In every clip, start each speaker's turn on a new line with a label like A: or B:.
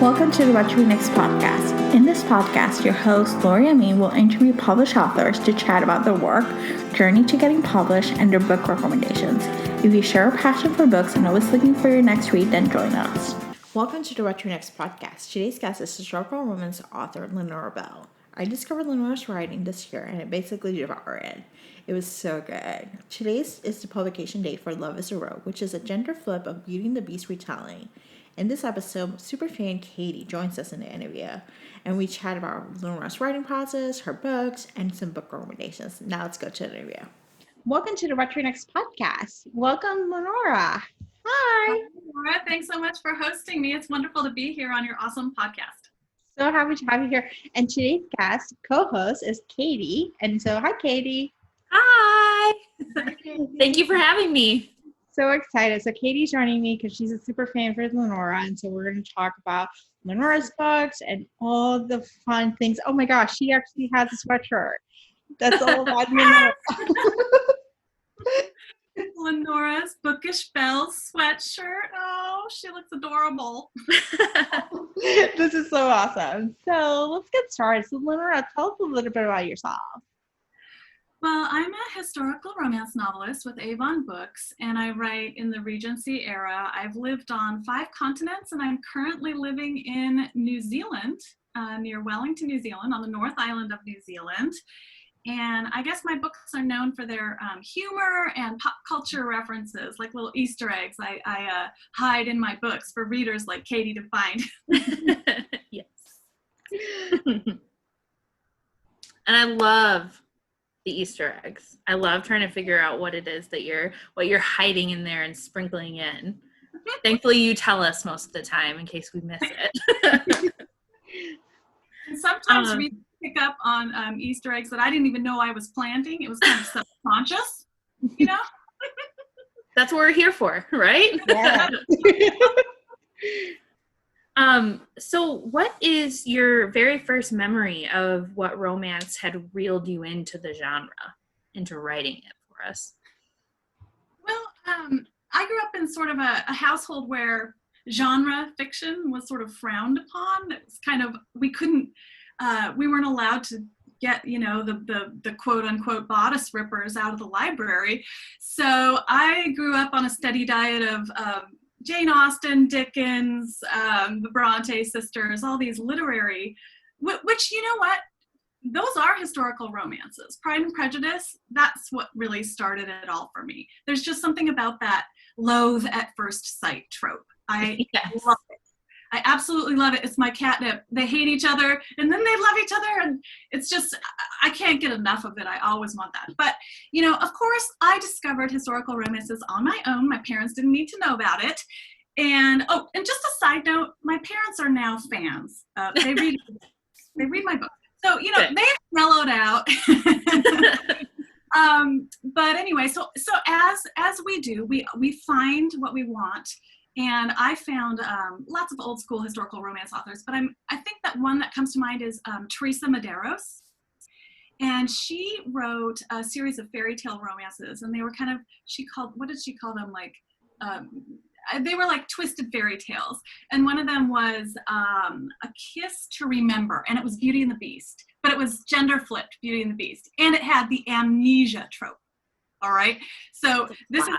A: Welcome to the What to Read Next podcast. In this podcast, your host, Lori and me, will interview published authors to chat about their work, journey to getting published, and their book recommendations. If you share a passion for books and always looking for your next read, then join us. Welcome to the What to Read Next podcast. Today's guest is historical romance author Lenora Bell. I discovered Lenora's writing this year, and I basically devoured it. It was so good. Today's is the publication date for Love is a Rogue, which is a gender flip of Beauty and the Beast retelling. In this episode, superfan Katie joins us in the interview, and we chat about Lenora's writing process, her books, and some book recommendations. Now let's go to the interview. Welcome to the What to Read Next podcast. Welcome, Lenora. Hi.
B: Hi, Laura. Thanks so much for hosting me. It's wonderful to be here on your awesome podcast.
A: So happy to have you here. And today's guest co-host is Katie. And so, hi, Katie.
C: Hi. Thank you for having me.
A: So excited. So Katie's joining me because she's a super fan for Lenora. And so we're going to talk about Lenora's books and all the fun things. Oh my gosh, she actually has a sweatshirt. That's all about Lenora.
B: Lenora's Bookish Bell sweatshirt. Oh, she looks adorable.
A: This is so awesome. So let's get started. So Lenora, tell us a little bit about yourself.
B: Well, I'm a historical romance novelist with Avon Books, and I write in the Regency era. I've lived on 5 continents, and I'm currently living in New Zealand, near Wellington, New Zealand, on the North Island of New Zealand. And I guess my books are known for their humor and pop culture references, like little Easter eggs I hide in my books for readers like Katie to find.
C: Yes. And I love the Easter eggs. I love trying to figure out what it is that what you're hiding in there and sprinkling in. Thankfully, you tell us most of the time in case we miss it.
B: And sometimes we pick up on Easter eggs that I didn't even know I was planting. It was kind of subconscious, you know?
C: That's what we're here for, right?
A: Yeah.
C: So what is your very first memory of what romance had reeled you into the genre, into writing it for us?
B: Well, I grew up in sort of a household where genre fiction was sort of frowned upon. It was kind of, we weren't allowed to get, the quote unquote bodice rippers out of the library. So I grew up on a steady diet of Jane Austen, Dickens, the Bronte sisters, all these literary, which, you know what? Those are historical romances. Pride and Prejudice, that's what really started it all for me. There's just something about that loathe at first sight trope. I love it. I absolutely love it. It's my catnip. They hate each other, and then they love each other, and it's just, I can't get enough of it. I always want that. But, of course, I discovered historical romances on my own. My parents didn't need to know about it. And, and just a side note, my parents are now fans. They read my book. So, they've mellowed out. But anyway, so as we do, we find what we want. And I found lots of old school historical romance authors, but I think that one that comes to mind is Teresa Medeiros. And she wrote a series of fairy tale romances, and they were kind of, what did she call them? Like, they were like twisted fairy tales. And one of them was A Kiss to Remember, and it was Beauty and the Beast, but it was gender flipped Beauty and the Beast. And it had the amnesia trope. All right. So this is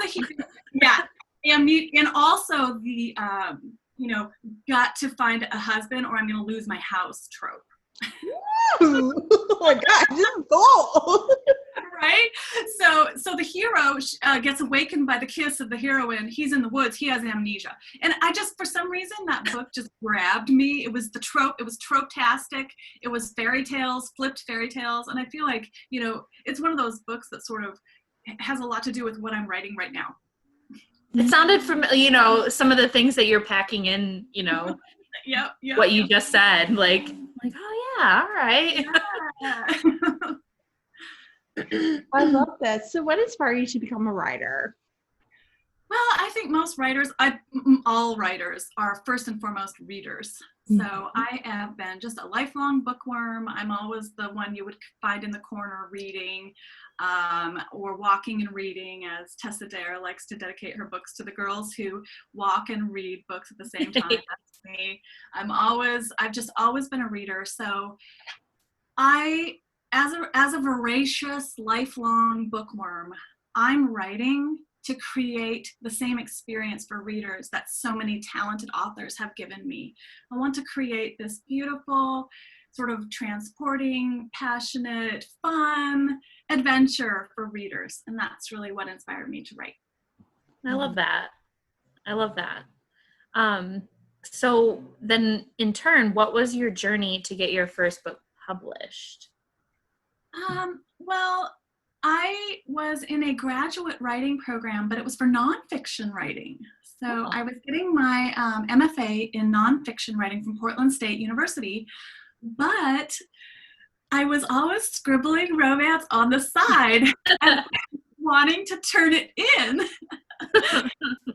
B: yeah. And also the, got to find a husband or I'm going to lose my house trope.
A: Ooh, oh my God, this is cool.
B: Right? So the hero gets awakened by the kiss of the heroine. He's in the woods. He has amnesia. And for some reason, that book just grabbed me. It was the trope. It was trope-tastic. It was fairy tales, flipped fairy tales. And I feel like, it's one of those books that sort of has a lot to do with what I'm writing right now.
C: It sounded from, some of the things that you're packing in,
B: Yep,
C: what you just said, like, oh yeah, all right.
A: Yeah. I love this. So what inspired you to become a writer?
B: Well, I think most writers, all writers, are first and foremost readers. So I have been just a lifelong bookworm. I'm always the one you would find in the corner reading, or walking and reading, as Tessa Dare likes to dedicate her books to the girls who walk and read books at the same time. That's me. I've just always been a reader. So as a voracious, lifelong bookworm, I'm writing to create the same experience for readers that so many talented authors have given me. I want to create this beautiful, sort of transporting, passionate, fun adventure for readers. And that's really what inspired me to write.
C: I love that. I love that. So then in turn, what was your journey to get your first book published?
B: Well, I was in a graduate writing program, but it was for nonfiction writing. So I was getting my MFA in nonfiction writing from Portland State University, but I was always scribbling romance on the side and wanting to turn it in.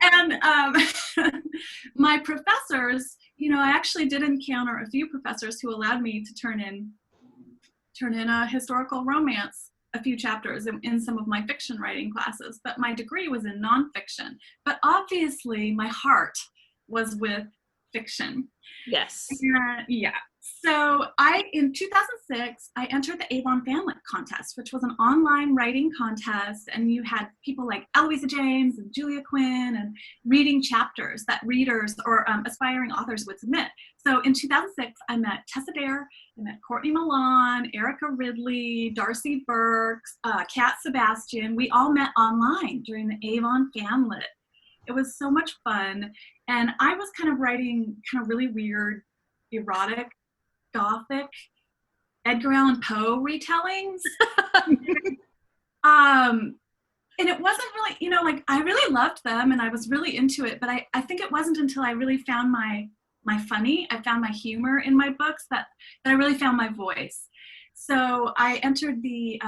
B: And my professors, I actually did encounter a few professors who allowed me to turn in a historical romance, a few chapters in some of my fiction writing classes, but my degree was in nonfiction. But obviously my heart was with fiction.
C: Yes.
B: Yeah. So in 2006, I entered the Avon Fanlit contest, which was an online writing contest, and you had people like Eloisa James and Julia Quinn and reading chapters that readers or aspiring authors would submit. So in 2006, I met Tessa Dare, I met Courtney Milan, Erica Ridley, Darcy Burks, Kat Sebastian. We all met online during the Avon Fanlit. It was so much fun, and I was kind of writing kind of really weird, erotic, Gothic, Edgar Allan Poe retellings. And it wasn't really, I really loved them and I was really into it, but I think it wasn't until I really found my funny, I found my humor in my books that I really found my voice. So I entered the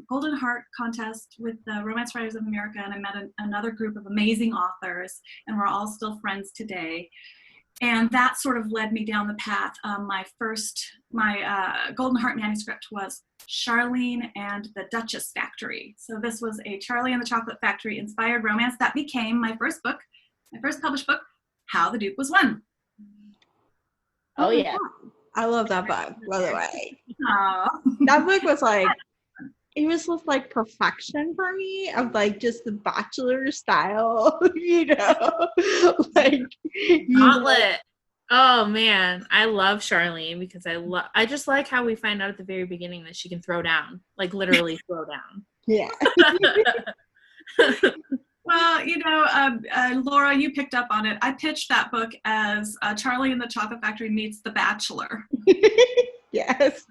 B: Golden Heart contest with the Romance Writers of America, and I met another group of amazing authors, and we're all still friends today. And that sort of led me down the path. My Golden Heart manuscript was Charlene and the Duchess Factory. So this was a Charlie and the Chocolate Factory inspired romance that became my first book, my first published book, How the Duke Was Won.
C: Oh yeah.
A: I love that book, by the way. That book was it was just perfection for me of just the Bachelor style,
C: Gauntlet. Oh man, I love Charlene because I just like how we find out at the very beginning that she can throw down, literally throw down.
A: Yeah.
B: Well, Laura, you picked up on it. I pitched that book as Charlie and the Chocolate Factory meets The Bachelor.
A: Yes.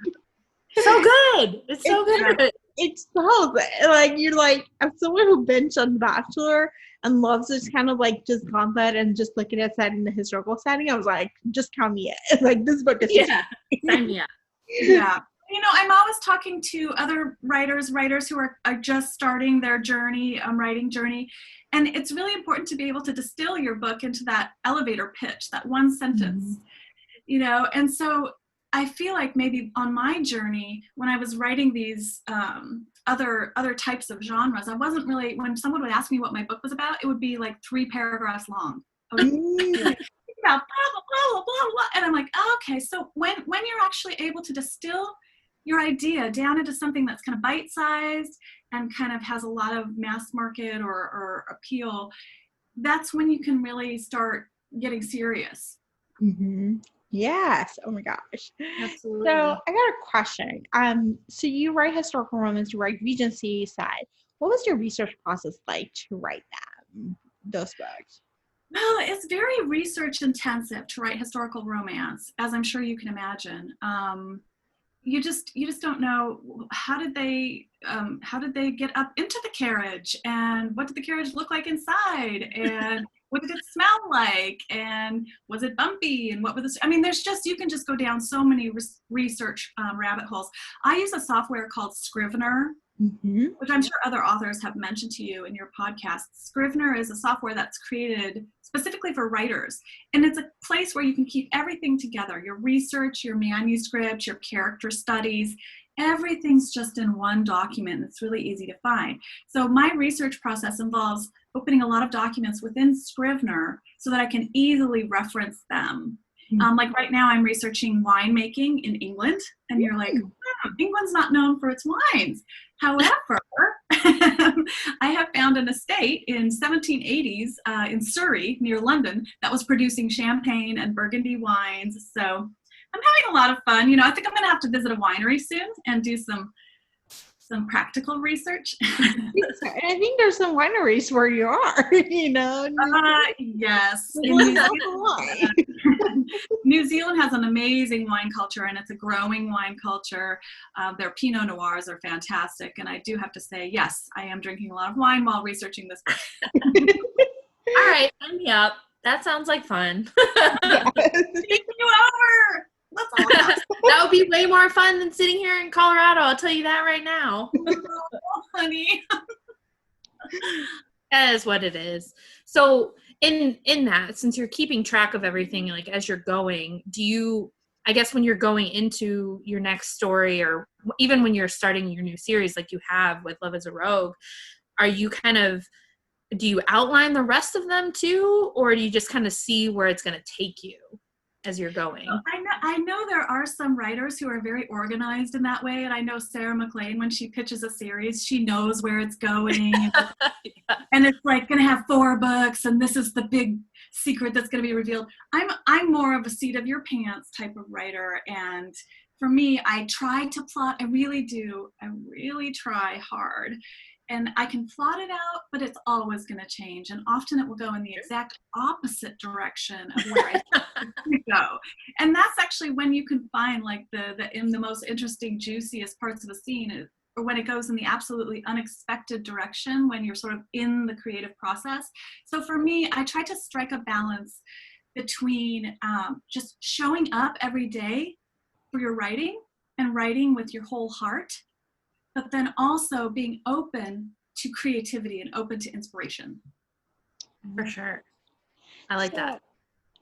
C: So good. It's so good.
A: It's so good. You're I'm someone who binged on Bachelor and loves this kind of just Gauntlet and just looking at that in the historical setting. I was just count me in. This book is
C: sign me up.
B: Yeah. I'm always talking to other writers who are just starting their journey, writing journey. And it's really important to be able to distill your book into that elevator pitch, that one sentence, And so I feel like maybe on my journey, when I was writing these other types of genres, I wasn't really, when someone would ask me what my book was about, it would be 3 paragraphs long. About blah, blah, blah, blah, blah. And I'm okay, so when you're actually able to distill your idea down into something that's kind of bite-sized and kind of has a lot of mass market or appeal, that's when you can really start getting serious.
A: Mm-hmm. Yes. Oh my gosh.
C: Absolutely.
A: So I got a question. So you write historical romance, you write Regency side. What was your research process like to write those books?
B: Well, it's very research intensive to write historical romance, as I'm sure you can imagine. You just don't know how did they get up into the carriage, and what did the carriage look like inside, and what did it smell like, and was it bumpy, and what were you can just go down so many research rabbit holes. I use a software called Scrivener, which I'm sure other authors have mentioned to you in your podcast. Scrivener is a software that's created specifically for writers. And it's a place where you can keep everything together, your research, your manuscript, your character studies. Everything's just in one document. It's really easy to find. So my research process involves opening a lot of documents within Scrivener so that I can easily reference them. Like right now I'm researching winemaking in England, and you're like, England's not known for its wines. However, I have found an estate in 1780s in Surrey near London that was producing champagne and Burgundy wines. So I'm having a lot of fun. You know, I think I'm going to have to visit a winery soon and do some practical research.
A: And I think there's some wineries where you are, you know.
B: Yes. New Zealand has an amazing wine culture, and it's a growing wine culture. Their Pinot Noirs are fantastic. And I do have to say, yes, I am drinking a lot of wine while researching this book.
C: All right, sign me up. That sounds like fun.
B: Take you over. That's all I have.
C: That would be way more fun than sitting here in Colorado. I'll tell you that right now.
B: Oh, honey.
C: That is what it is. So in that, since you're keeping track of everything, like as you're going, do you, I guess when you're going into your next story, or even when you're starting your new series like you have with Love is a Rogue, are you do you outline the rest of them too? Or do you just kind of see where it's going to take you as you're going?
B: I know there are some writers who are very organized in that way. And I know Sarah McLean, when she pitches a series, she knows where it's going. And it's like going to have 4 books, and this is the big secret that's going to be revealed. I'm more of a seat of your pants type of writer. And for me, I try to plot. I really do. I really try hard. And I can plot it out, but it's always going to change. And often it will go in the exact opposite direction of where I think to go. And that's actually when you can find like the most interesting, juiciest parts of a scene, or when it goes in the absolutely unexpected direction, when you're sort of in the creative process. So for me, I try to strike a balance between just showing up every day for your writing and writing with your whole heart, but then also being open to creativity and open to inspiration.
C: For sure. I like that.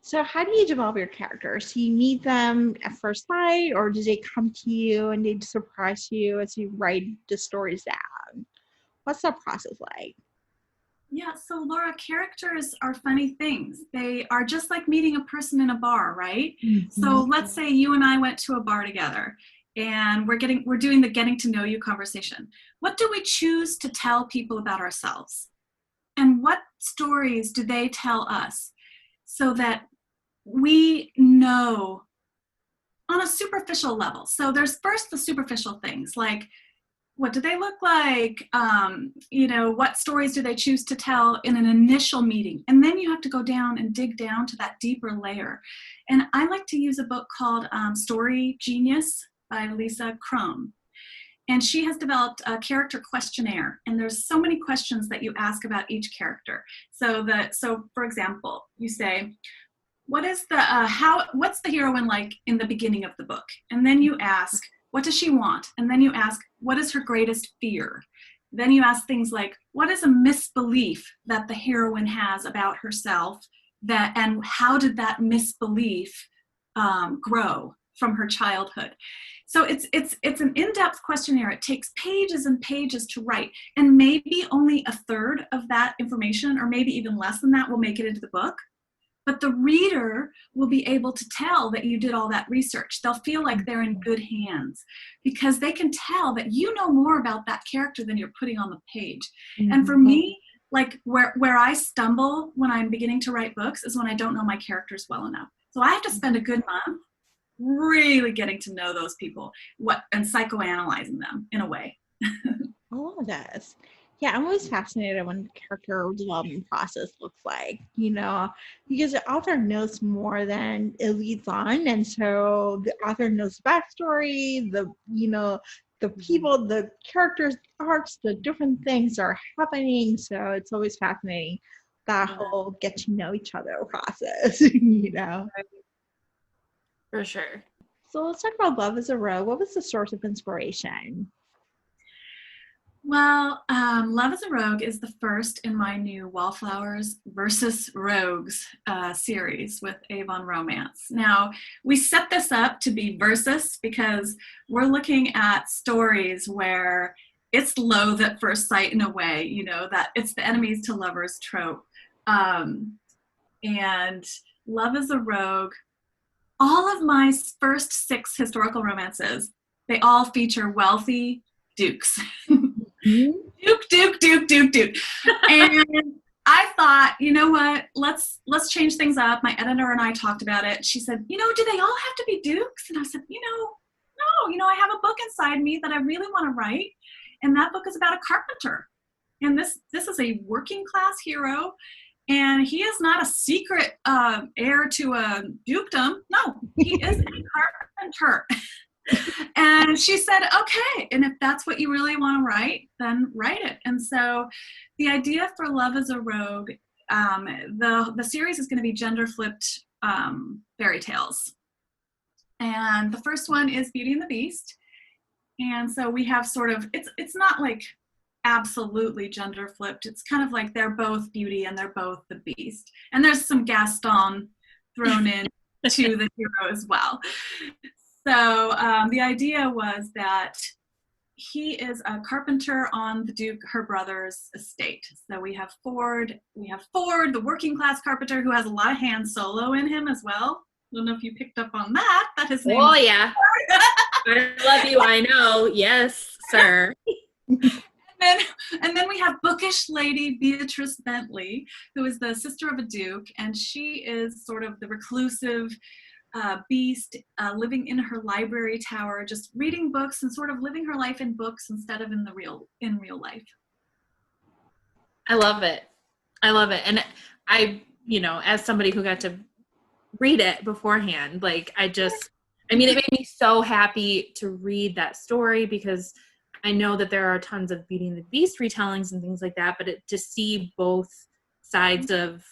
A: So how do you develop your characters? Do you meet them at first sight, or do they come to you and they surprise you as you write the stories down? What's that process like?
B: Yeah, so Laura, characters are funny things. They are just like meeting a person in a bar, right? Mm-hmm. So let's say you and I went to a bar together, and we're doing the getting to know you conversation. What do we choose to tell people about ourselves? And what stories do they tell us, so that we know on a superficial level? So there's first the superficial things, like what do they look like? What stories do they choose to tell in an initial meeting? And then you have to go down and dig down to that deeper layer. And I like to use a book called Story Genius by Lisa Crum. And she has developed a character questionnaire. And there's so many questions that you ask about each character. So for example, you say, what's the heroine like in the beginning of the book? And then you ask, what does she want? And then you ask, what is her greatest fear? Then you ask things like, what is a misbelief that the heroine has about herself, and how did that misbelief grow from her childhood? So it's an in-depth questionnaire. It takes pages and pages to write, and maybe only a third of that information, or maybe even less than that, will make it into the book. But the reader will be able to tell that you did all that research. They'll feel like they're in good hands because they can tell that you know more about that character than you're putting on the page. Mm-hmm. And for me, like where I stumble when I'm beginning to write books is when I don't know my characters well enough. So I have to spend a good month really getting to know those people and psychoanalyzing them in a way.
A: I love this. Yeah, I'm always fascinated when the character development process looks like, because the author knows more than it leads on. And so the author knows the backstory, the people, the characters, arcs, the different things are happening. So it's always fascinating, that whole get to know each other process,
C: For sure.
A: So let's talk about Love is a Rogue. What was the source of inspiration?
B: Well, Love is a Rogue is the first in my new Wallflowers versus Rogues series with Avon Romance. Now, we set this up to be versus because we're looking at stories where it's loathe at first sight in a way, you know, that it's the enemies to lovers trope. And Love is a Rogue, all of my first 6 historical romances, they all feature wealthy dukes. Duke. And I thought, you know what, let's change things up. My editor and I talked about it. She said, you know, do they all have to be dukes? And I said, you know, no, you know, I have a book inside me that I really want to write. And that book is about a carpenter. And this is a working class hero. And he is not a secret heir to a dukedom. No, he is a carpenter. And she said, okay, and if that's what you really want to write, then write it. And so the idea for Love is a Rogue, the series is going to be gender-flipped fairy tales. And the first one is Beauty and the Beast. And so we have sort of, it's not like absolutely gender-flipped. It's kind of like they're both beauty and they're both the beast. And there's some Gaston thrown in to the hero as well. So the idea was that he is a carpenter on the Duke, her brother's estate. So we have Ford, the working class carpenter who has a lot of Han Solo in him as well. I don't know if you picked up on that. That his name.
C: Oh yeah. I love you. I know. Yes, sir.
B: And then we have bookish lady Beatrice Bentley, who is the sister of a Duke, and she is sort of the reclusive beast living in her library tower, just reading books and sort of living her life in books instead of in real life.
C: I love it. And I, you know, as somebody who got to read it beforehand, like it made me so happy to read that story because I know that there are tons of Beauty and the Beast retellings and things like that, but to see both sides of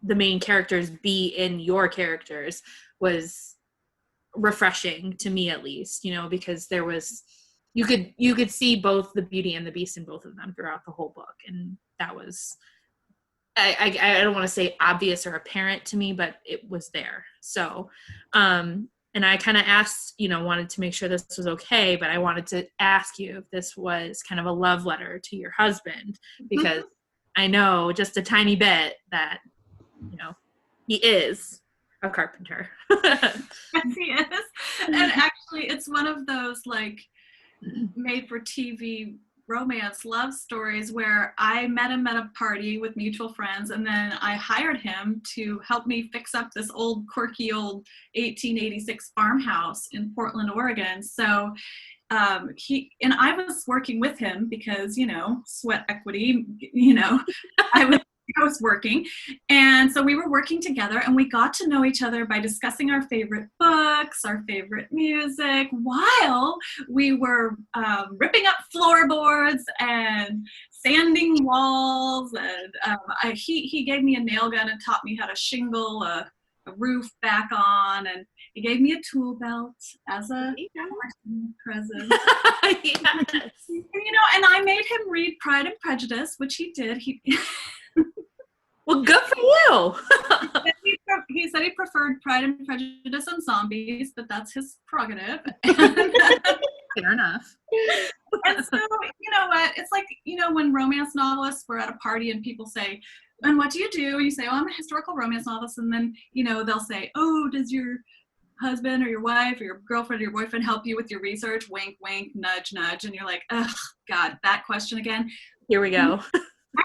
C: the main characters be in your characters was refreshing to me, at least, you know, because there was, you could see both the Beauty and the Beast in both of them throughout the whole book. And that was, I don't want to say obvious or apparent to me, but it was there. So, and I kind of asked, you know, wanted to make sure this was okay, but I wanted to ask you if this was kind of a love letter to your husband, because I know just a tiny bit that, you know, he is a carpenter.
B: Yes, he is. And actually, it's one of those like made for TV romance love stories where I met him at a party with mutual friends, and then I hired him to help me fix up this old quirky old 1886 farmhouse in Portland, Oregon. So I was working with him because, you know, sweat equity, you know, I was working. And so we were working together and we got to know each other by discussing our favorite books, our favorite music, while we were ripping up floorboards and sanding walls. And he gave me a nail gun and taught me how to shingle a roof back on. And he gave me a tool belt as a present.
C: Yes.
B: You know, and I made him read Pride and Prejudice, which he did.
C: Well, good for you.
B: He said he preferred Pride and Prejudice and zombies, but that's his prerogative.
C: Fair enough.
B: And so, you know what? It's like, you know, when romance novelists were at a party and people say, and what do you do? And you say, oh, I'm a historical romance novelist. And then, you know, they'll say, oh, does your husband or your wife or your girlfriend or your boyfriend help you with your research? Wink, wink, nudge, nudge. And you're like, ugh, God, that question again.
C: Here we go.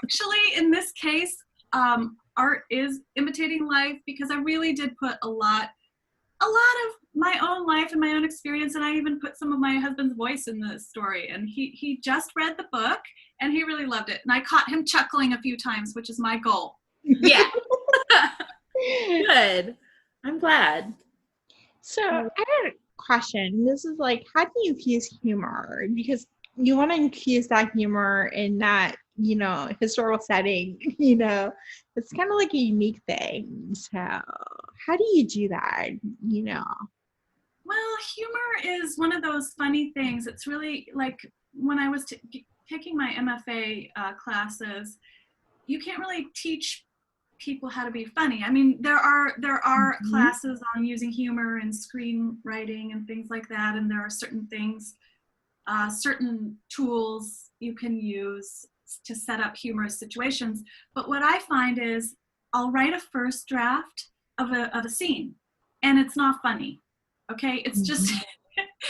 B: Actually, in this case, art is imitating life, because I really did put a lot of my own life and my own experience, and I even put some of my husband's voice in the story. And he just read the book and he really loved it. And I caught him chuckling a few times, which is my goal.
C: Yeah. Good. I'm glad.
D: So I had a question. This is like, how do you infuse humor? Because you want to infuse that humor in that, you know, historical setting, you know, it's kind of like a unique thing. So how do you do that, you know?
B: Well, humor is one of those funny things. It's really like when I was taking my MFA classes, you can't really teach people how to be funny. I mean, there are classes on using humor and screenwriting and things like that, and there are certain things, certain tools you can use to set up humorous situations. But what I find is I'll write a first draft of a scene, and it's not funny. Okay, it's just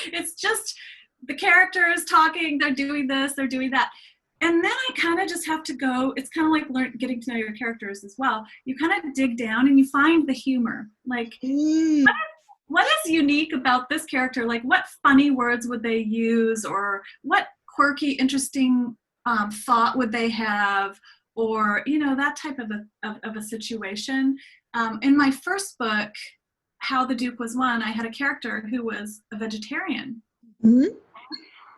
B: it's just the characters talking, they're doing this, they're doing that. And then I kind of just have to go, it's kind of like getting to know your characters as well. You kind of dig down and you find the humor. Like, what is unique about this character? Like, what funny words would they use? Or what quirky, interesting thought would they have? Or, you know, that type of a situation. In my first book, How the Duke Was Won, I had a character who was a vegetarian.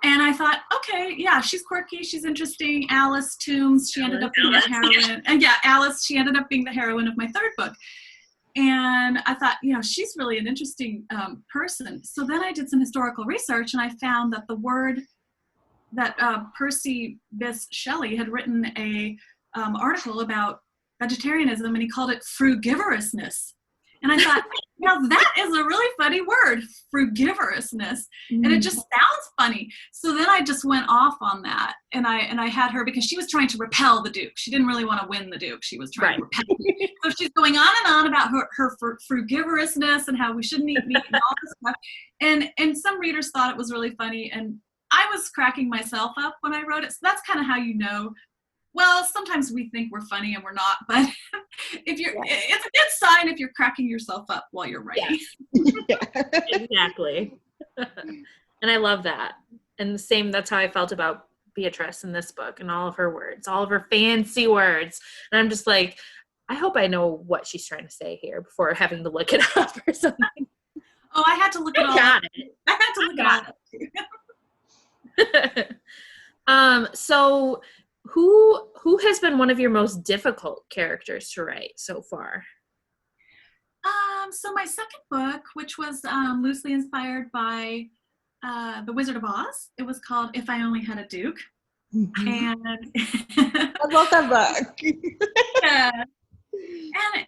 B: And I thought, okay, yeah, she's quirky, she's interesting. Alice Toombs, she ended up being the heroine. And yeah, Alice, she ended up being the heroine of my third book. And I thought, you know, she's really an interesting person. So then I did some historical research, and I found that the word that Percy Bysshe Shelley had written a article about vegetarianism, and he called it frugivousness. And I thought, now that is a really funny word, frugivousness. And it just sounds funny. So then I just went off on that. And I had her, because she was trying to repel the Duke. She didn't really want to win the Duke. She was trying to repel him. So she's going on and on about her frugivousness and how we shouldn't eat meat and all this stuff. And some readers thought it was really funny. And I was cracking myself up when I wrote it. So that's kind of how you know. Well, sometimes we think we're funny and we're not, but it's a good sign if you're cracking yourself up while you're writing.
C: Exactly. And I love that. And the same, that's how I felt about Beatrice in this book, and all of her words, all of her fancy words. And I'm just like, I hope I know what she's trying to say here before having to look it up or something.
B: Oh, I had to look it all up. I had to look it up.
C: So who has been one of your most difficult characters to write so far?
B: So my second book, which was loosely inspired by The Wizard of Oz, it was called If I Only Had a Duke. And
D: I love that book.
B: Yeah. And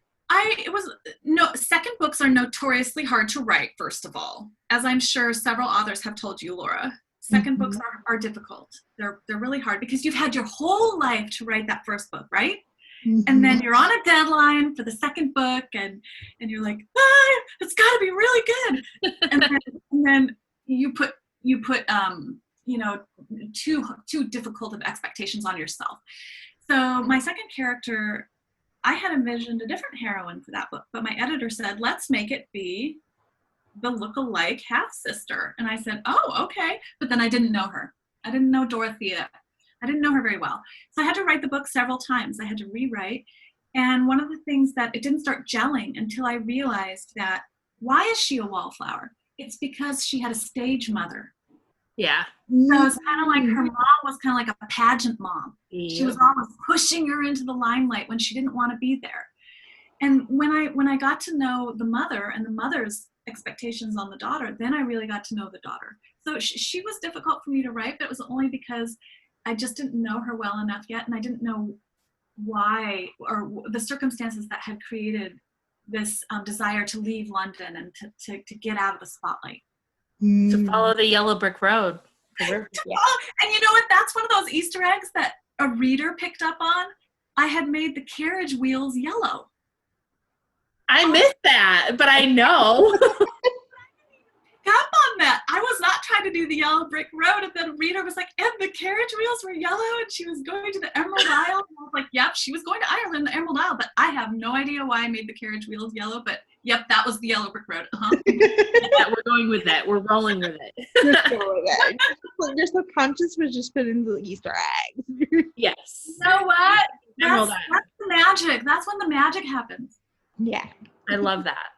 B: second books are notoriously hard to write, first of all, as I'm sure several authors have told you, Laura. Second books are difficult. They're really hard because you've had your whole life to write that first book, right? And then you're on a deadline for the second book, and you're like, it's got to be really good. And then you put too difficult of expectations on yourself. So my second character, I had envisioned a different heroine for that book, but my editor said, let's make it be the look-alike half-sister. And I said, oh, okay. But then I didn't know her. I didn't know Dorothea. I didn't know her very well. So I had to write the book several times. I had to rewrite. And one of the things that it didn't start gelling until I realized that, why is she a wallflower? It's because she had a stage mother.
C: Yeah.
B: So it's kind of like her mom was kind of like a pageant mom. Yeah. She was always pushing her into the limelight when she didn't want to be there. And when I got to know the mother and the mother's expectations on the daughter, then I really got to know the daughter. So she was difficult for me to write, but it was only because I just didn't know her well enough yet, and I didn't know why or the circumstances that had created this desire to leave London and to get out of the spotlight.
C: To follow the yellow brick road.
B: And you know what? That's one of those Easter eggs that a reader picked up on. I had made the carriage wheels yellow.
C: I missed that, but I know.
B: Up on that. I was not trying to do the yellow brick road, and then a reader was like, and the carriage wheels were yellow, and she was going to the Emerald Isle. And I was like, yep, she was going to Ireland, the Emerald Isle, but I have no idea why I made the carriage wheels yellow, but yep, that was the yellow brick road.
C: Yeah, we're going with that. We're rolling with it.
D: Your subconscious was just put into the Easter eggs.
C: Yes.
B: You know what? That's the magic. That's when the magic happens.
D: Yeah.
C: I love that.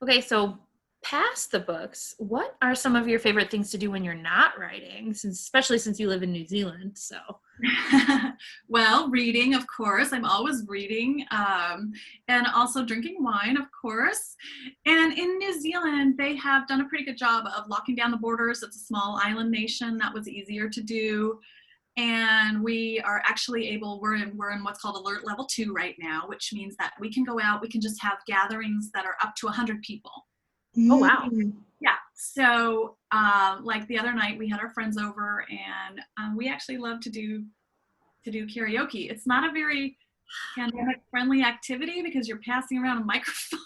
C: Okay, so past the books, what are some of your favorite things to do when you're not writing, especially since you live in New Zealand? So,
B: well, reading, of course. I'm always reading, and also drinking wine, of course. And in New Zealand, they have done a pretty good job of locking down the borders. It's a small island nation. That was easier to do. And we are actually able, we're in what's called alert level 2 right now, which means that we can go out, we can just have gatherings that are up to 100 people.
C: Oh, wow.
B: Yeah. So like the other night we had our friends over, and we actually love to do karaoke. It's not a very pandemic friendly activity because you're passing around a microphone.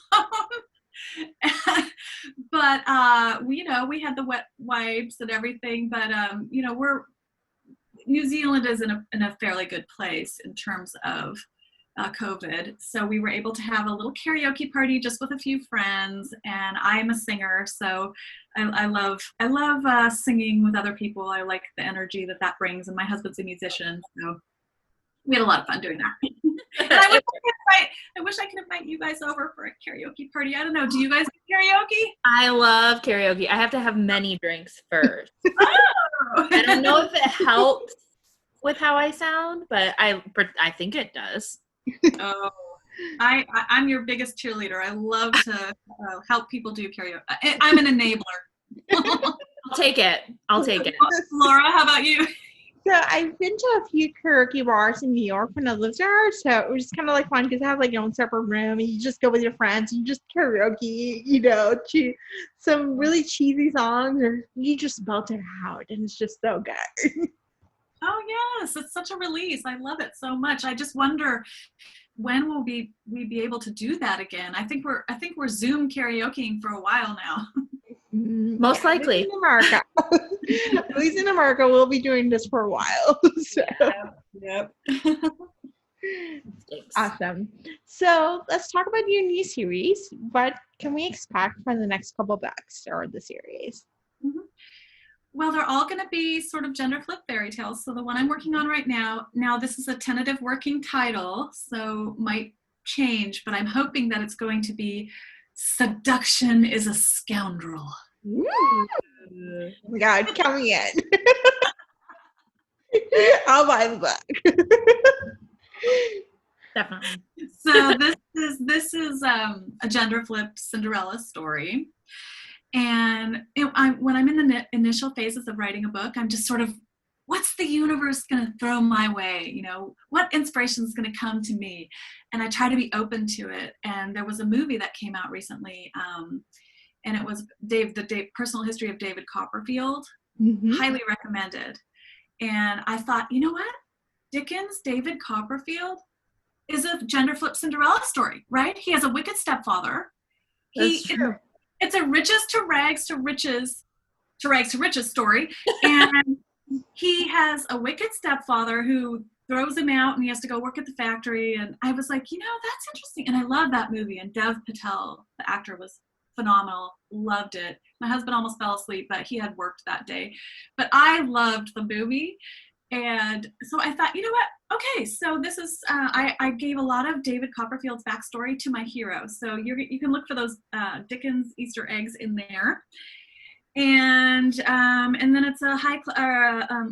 B: But we had the wet wipes and everything, but New Zealand is in a fairly good place in terms of COVID. So we were able to have a little karaoke party just with a few friends, and I'm a singer, so I love singing with other people. I like the energy that brings, and my husband's a musician, so we had a lot of fun doing that. And I wish I could invite you guys over for a karaoke party. I don't know. Do you guys do karaoke?
C: I love karaoke. I have to have many drinks first.
B: Oh!
C: I don't know if it helps with how I sound, but I think it does.
B: Oh, I'm your biggest cheerleader. I love to help people do karaoke. I'm an enabler.
C: I'll take it.
B: Laura, how about you?
D: So I've been to a few karaoke bars in New York when I lived there. So it was kind of like fun because they have like your own separate room and you just go with your friends and you just karaoke, to some really cheesy songs, or you just belt it out, and it's just so good.
B: Oh yes, it's such a release. I love it so much. I just wonder when will we be able to do that again. I think we're Zoom karaokeing for a while now.
C: Most likely.
D: At least in America, we'll be doing this for a while. So.
B: Yep.
D: Awesome. So let's talk about your new series. What can we expect from the next couple books or the series?
B: Mm-hmm. Well, they're all going to be sort of gender flip fairy tales. So the one I'm working on right now, this is a tentative working title, so might change, but I'm hoping that it's going to be Seduction is a Scoundrel.
D: Ooh. Oh my God, count me in. I'll buy the book.
C: Definitely.
B: So this is a gender flipped Cinderella story. And when I'm in the initial phases of writing a book, I'm just sort of, what's the universe going to throw my way? What inspiration is going to come to me? And I try to be open to it. And there was a movie that came out recently, and it was the personal history of David Copperfield. Mm-hmm. Highly recommended. And I thought, you know what? Dickens' David Copperfield is a gender flip Cinderella story, right? He has a wicked stepfather.
C: That's true.
B: It's a riches to rags to riches story. And he has a wicked stepfather who throws him out and he has to go work at the factory. And I was like, that's interesting. And I love that movie. And Dev Patel, the actor, was phenomenal. Loved it. My husband almost fell asleep, but he had worked that day. But I loved the movie. And so I thought, you know what? Okay, so this is, I gave a lot of David Copperfield's backstory to my hero. So you can look for those Dickens Easter eggs in there. And then it's a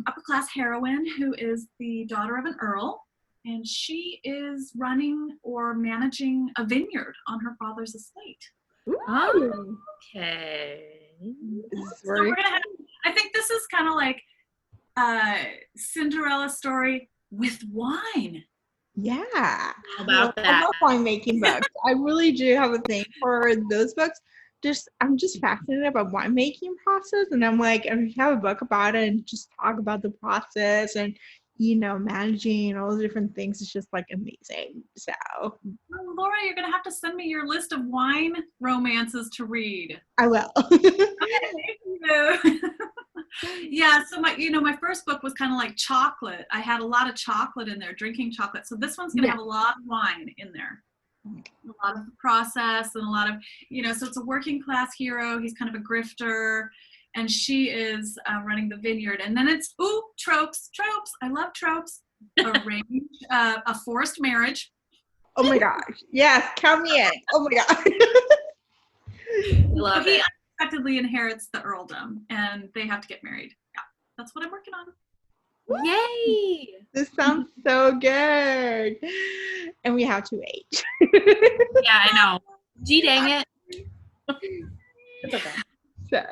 B: upper class heroine who is the daughter of an earl. And she is running or managing a vineyard on her father's estate.
C: Oh, okay.
B: So we're gonna have, I think this is kind of like Cinderella story with wine.
D: Yeah.
C: How about that?
D: I love winemaking books. I really do have a thing for those books. I'm just fascinated about winemaking process, and I'm like, if you have a book about it and just talk about the process and managing all the different things, it's just like amazing. So
B: Laura, you're gonna have to send me your list of wine romances to read.
D: I will.
B: Yeah, so my first book was kind of like chocolate. I had a lot of chocolate in there, drinking chocolate. So this one's gonna have a lot of wine in there. A lot of the process and a lot of, so it's a working class hero. He's kind of a grifter, and she is running the vineyard. And then it's, tropes. I love tropes. A forced marriage.
D: Oh my gosh. Yes, count me in. Oh my God.
B: Love it. He unexpectedly inherits the earldom, and they have to get married. Yeah, that's what I'm working on.
C: Yay!
D: This sounds so good. And we have to wait.
C: Yeah, I know. Gee, dang it. It's okay.
D: So,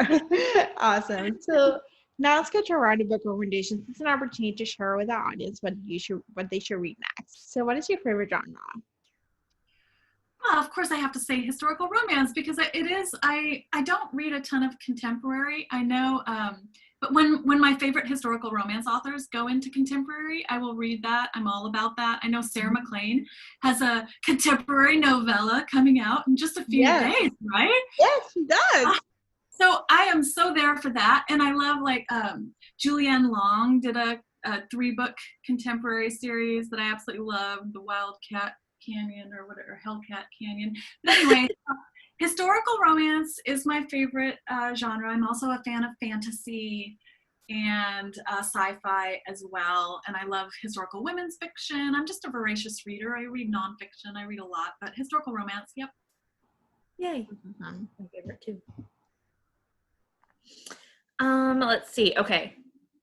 D: awesome. So Now let's get to our round book recommendations. It's an opportunity to share with our audience what they should read next. So what is your favorite genre?
B: Well, of course, I have to say historical romance because it is. I don't read a ton of contemporary. I know, but when my favorite historical romance authors go into contemporary, I will read that. I'm all about that. I know Sarah MacLean has a contemporary novella coming out in just a few days, right?
D: Yes, she does.
B: So I am so there for that, and I love Julianne Long did a 3-book contemporary series that I absolutely love, The Wildcat Canyon or whatever, Hellcat Canyon. But anyway, historical romance is my favorite genre. I'm also a fan of fantasy and sci-fi as well, and I love historical women's fiction. I'm just a voracious reader. I read nonfiction. I read a lot, but historical romance, yep.
C: Yay. My favorite too. Let's see. Okay.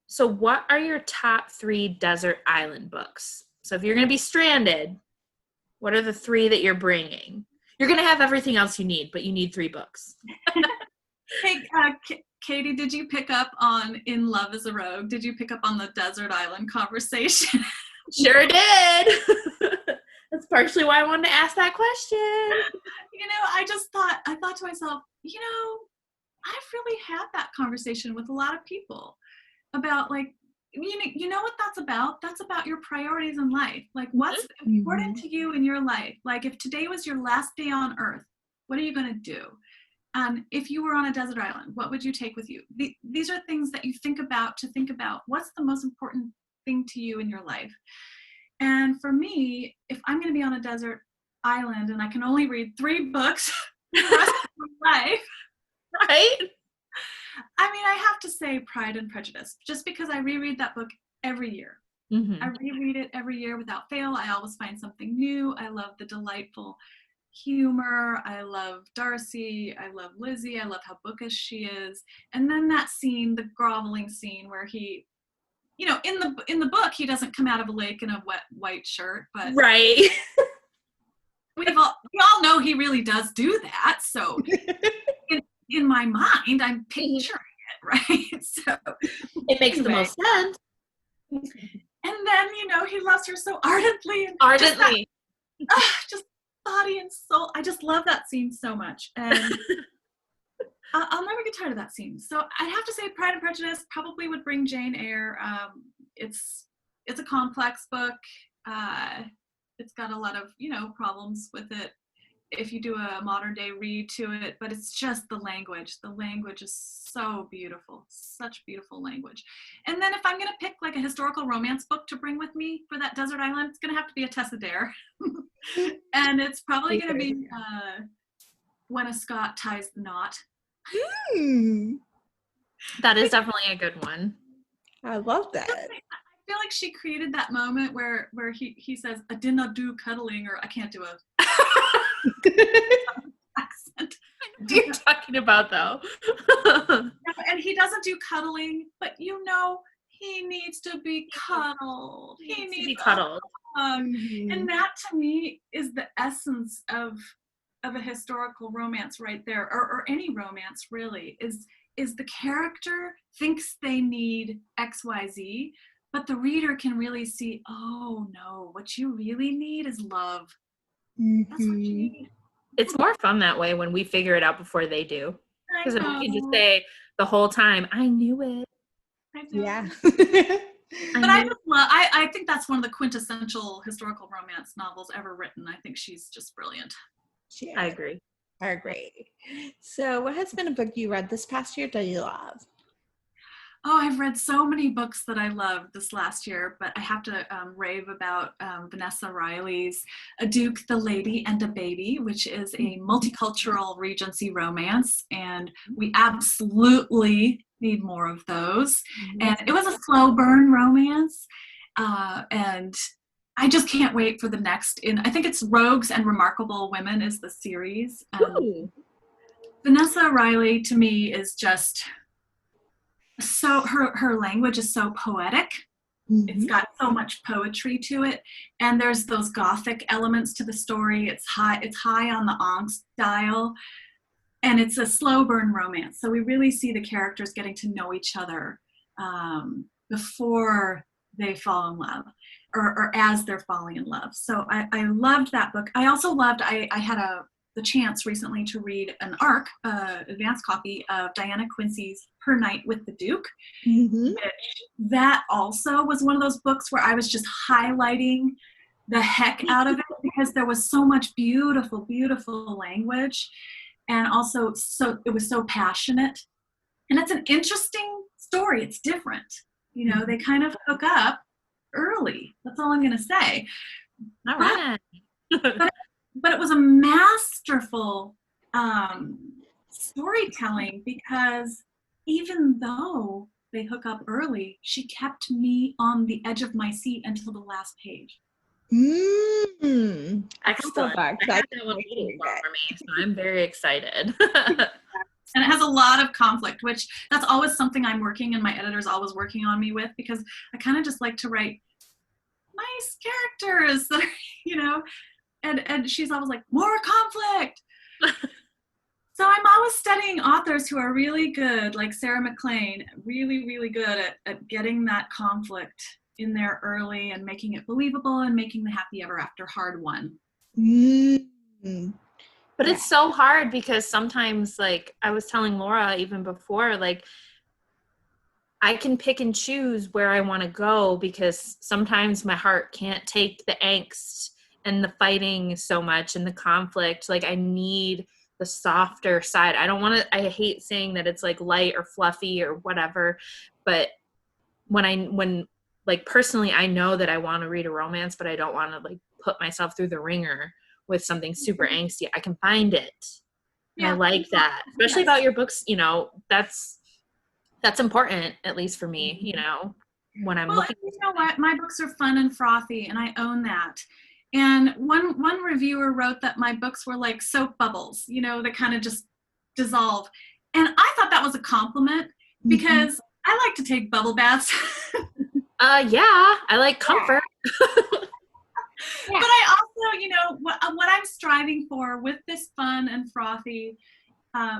C: So what are your top 3 desert island books? So if you're going to be stranded, what are the 3 that you're bringing? You're going to have everything else you need, but you need 3 books.
B: Hey, Katie, did you pick up on In Love is a Rogue? Did you pick up on the desert island conversation?
C: Sure did. That's partially why I wanted to ask that question.
B: I thought to myself, I've really had that conversation with a lot of people about you know what that's about? That's about your priorities in life. Like what's important to you in your life? Like if today was your last day on earth, what are you going to do? If you were on a desert island, what would you take with you? These are things that you think about what's the most important thing to you in your life. And for me, if I'm going to be on a desert island and I can only read 3 books for the rest of my life,
C: right?
B: I mean, I have to say Pride and Prejudice, just because I reread that book every year.
C: Mm-hmm.
B: I reread it every year without fail. I always find something new. I love the delightful humor. I love Darcy. I love Lizzie. I love how bookish she is. And then that scene, the groveling scene where he, in the book, he doesn't come out of a lake in a wet white shirt, but
C: right.
B: we all know he really does do that. So in my mind, I'm picturing it, right? So
C: it makes the most sense.
B: And then, he loves her so ardently.
C: Ardently.
B: Just body and soul. I just love that scene so much. And I'll never get tired of that scene. So I'd have to say Pride and Prejudice probably would bring Jane Eyre. It's a complex book. It's got a lot of, problems with it if you do a modern day read to it, but it's just the language. The language is so beautiful, such beautiful language. And then if I'm going to pick like a historical romance book to bring with me for that desert island, it's going to have to be a Tessa Dare. And it's probably going to be When a Scot Ties the Knot.
C: That is definitely a good one.
D: I love that.
B: I feel like she created that moment where he says, I did not do cuddling, or I can't do a accent.
C: What are you talking about, though?
B: And he doesn't do cuddling, but he needs to be cuddled. He needs to be
C: cuddled.
B: And that to me is the essence of a historical romance right there, or any romance really, is the character thinks they need XYZ, but the reader can really see, oh no, what you really need is love. That's what you need.
C: It's more fun that way when we figure it out before they do. Because then we can just say the whole time, I knew it.
B: I know.
D: Yeah.
B: But I think that's one of the quintessential historical romance novels ever written. I think she's just brilliant.
D: Yeah.
C: I agree.
D: I agree. So what has been a book you read this past year that you love?
B: Oh, I've read so many books that I loved this last year, but I have to rave about Vanessa Riley's A Duke, the Lady, and a Baby, which is a multicultural Regency romance, and we absolutely need more of those. And it was a slow burn romance, and I just can't wait for the next. I think it's Rogues and Remarkable Women is the series. Vanessa Riley, to me, is just... so her language is so poetic. It's got so much poetry to it, and there's those gothic elements to the story. It's high on the angst dial, and it's a slow burn romance, so we really see the characters getting to know each other before they fall in love, or as they're falling in love. So I loved that book. I also loved, I had the chance recently to read an ARC, advanced copy of Diana Quincy's Her Night with the Duke.
D: Mm-hmm.
B: That also was one of those books where I was just highlighting the heck out of it because there was so much beautiful, beautiful language. And also, it was so passionate. And it's an interesting story. It's different. You know, they kind of hook up early. That's all I'm going to say.
C: All right.
B: But it was a masterful storytelling because even though they hook up early, she kept me on the edge of my seat until the last page.
C: Excellent. I had that one waiting for me, so I'm very excited.
B: And it has a lot of conflict, which that's always something I'm working, and my editor's always working on me with, because I kind of just like to write nice characters that are, you know, and she's always like, more conflict. So I'm always studying authors who are really good, like Sarah MacLean, really, really good at getting that conflict in there early and making it believable and making the happy ever after hard one.
C: But it's so hard because sometimes, like I was telling Laura even before, like I can pick and choose where I want to go because sometimes my heart can't take the angst and the fighting so much and the conflict. Like I need the softer side. I don't want to, I hate saying that it's like light or fluffy or whatever, but when like personally I know that I want to read a romance, but I don't want to like put myself through the ringer with something super angsty. I can find it. And I like that, especially about your books. You know, that's important, at least for me, you know, when I'm looking.
B: You know what? My books are fun and frothy, and I own that. And one reviewer wrote that my books were like soap bubbles, you know, that kind of just dissolve. And I thought that was a compliment because I like to take bubble baths.
C: Yeah, I like comfort.
B: But I also, you know, what I'm striving for with this fun and frothy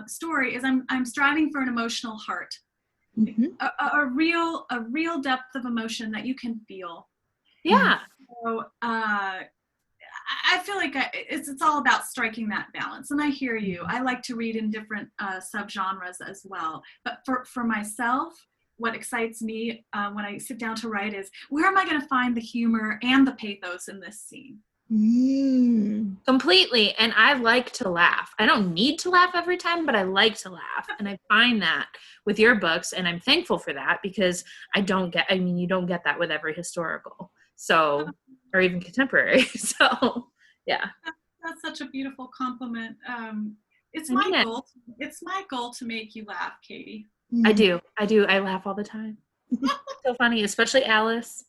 B: story is I'm striving for an emotional heart, a real depth of emotion that you can feel.
C: Yeah.
B: So I feel like it's all about striking that balance. And I hear you. I like to read in different subgenres as well. But for myself, what excites me when I sit down to write is, where am I going to find the humor and the pathos in this scene?
C: Completely. And I like to laugh. I don't need to laugh every time, but I like to laugh. And I find that with your books, and I'm thankful for that because you don't get that with every historical. So, or even contemporary. So, yeah.
B: That's such a beautiful compliment. It's my goal. It's my goal to make you laugh, Katie.
C: I do. I laugh all the time. So funny, especially Alice.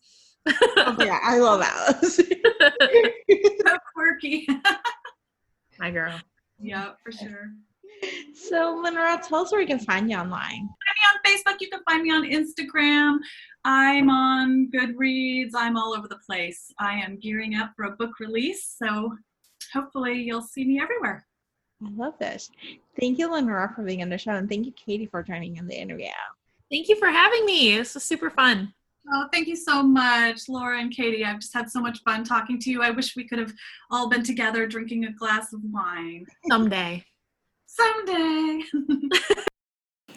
D: Oh, yeah, I love Alice.
B: So quirky.
C: My girl.
B: Yeah, for sure.
D: So, Lenora, tell us where we can find you online.
B: Find me on Facebook. You can find me on Instagram. I'm on Goodreads. I'm all over the place. I am gearing up for a book release, so hopefully you'll see me everywhere.
D: I love this. Thank you, Lenora, for being on the show, and thank you, Katie, for joining in the interview.
C: Thank you for having me. This was super fun.
B: Oh, thank you so much, Laura and Katie. I've just had so much fun talking to you. I wish we could have all been together drinking a glass of wine.
C: Someday.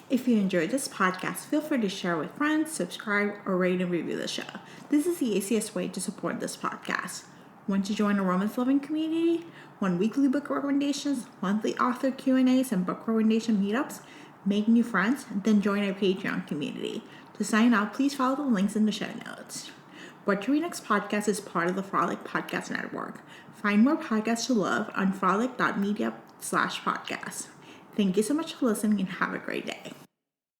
A: If you enjoyed this podcast, feel free to share with friends, subscribe, or rate and review the show. This is the easiest way to support this podcast. Want to join a romance-loving community? Want weekly book recommendations, monthly author Q&As, and book recommendation meetups? Make new friends? Then join our Patreon community. To sign up, please follow the links in the show notes. What to Read Next podcast is part of the Frolic Podcast Network. Find more podcasts to love on frolic.media/podcast. Thank you so much for listening and have a great day.